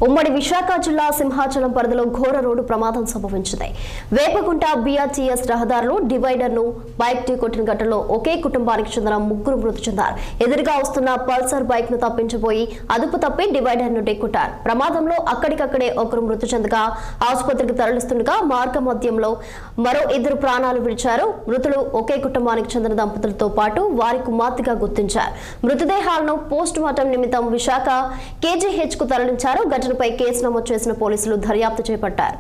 ఉమ్మడి విశాఖ జిల్లా సింహాచలం పరిధిలో ఘోర రోడ్డు ప్రమాదం సంభవించింది. వేపగుంట బీఆర్టీఎస్ రహదారిలో డివైడర్ ను బైక్ ఢీకొట్టిన ఘటనలో ఒకే కుటుంబానికి చెందిన ముగ్గురు మృతి చెందారు. ఎదురుగా వస్తున్న పల్సర్ బైక్ ను తప్పించబోయి అదుపు తప్పి డివైడర్ ను ఢీకొట్టారు. ప్రమాదంలో అక్కడికక్కడే ఒకరు మృతి చెందగా ఆసుపత్రికి తరలిస్తుండగా మార్గ మధ్యంలో మరో ఇద్దరు ప్రాణాలు విడిచారు. మృతులు ఒకే కుటుంబానికి చెందిన దంపతులతో పాటు వారి కుమార్తెగా గుర్తించారు. మృతదేహాలను పోస్ట్ మార్టం నిమిత్తం విశాఖ కేజీహెచ్ కు తరలించారు. ఘటనపై కేసు నమోదు చేసిన పోలీసులు దర్యాప్తు చేపట్టారు.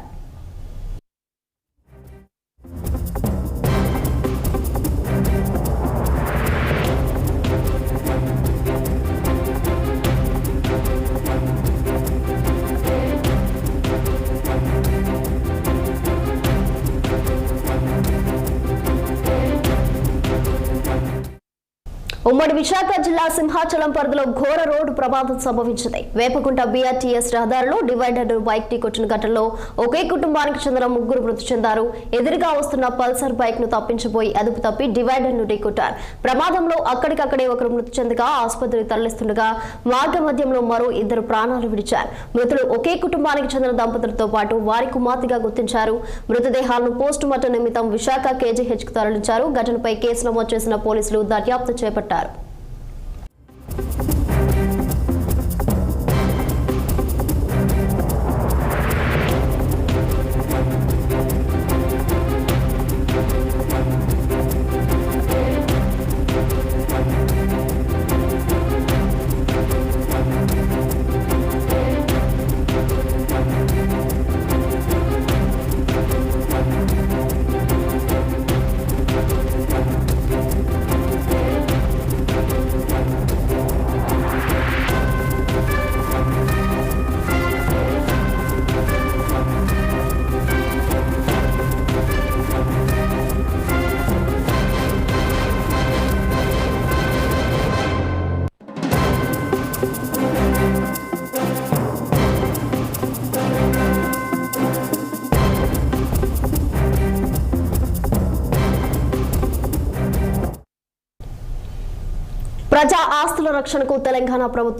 ఉమ్మడి విశాఖ జిల్లా సింహాచలం పరిధిలో ఘోర రోడ్డు ప్రమాదం సంభవించింది. వేపగుంట బీఆర్టీఎస్ రహదారిలో డివైడర్ బైక్ ఢీకొట్టిన ఘటనలో ఒకే కుటుంబానికి చెందిన ముగ్గురు మృతి చెందారు. ఎదురుగా వస్తున్న పల్సర్ బైక్ ను తప్పించబోయి అదుపు తప్పి డివైడర్ ను ఢీకొట్టారు. ప్రమాదంలో అక్కడికక్కడే ఒకరు మృతి చెందగా ఆసుపత్రికి తరలిస్తుండగా మార్గ మధ్యంలో మరో ఇద్దరు ప్రాణాలు విడిచారు. మృతులు ఒకే కుటుంబానికి చెందిన దంపతులతో పాటు వారి కుమార్తెగా గుర్తించారు. మృతదేహాలను పోస్ట్ మార్టం నిమిత్తం విశాఖ కేజీహెచ్ కు తరలించారు. ఘటనపై కేసు నమోదు చేసిన పోలీసులు దర్యాప్తు చేపట్టారు. ప్రజా ఆస్తుల రక్షణకు తెలంగాణ ప్రభుత్వం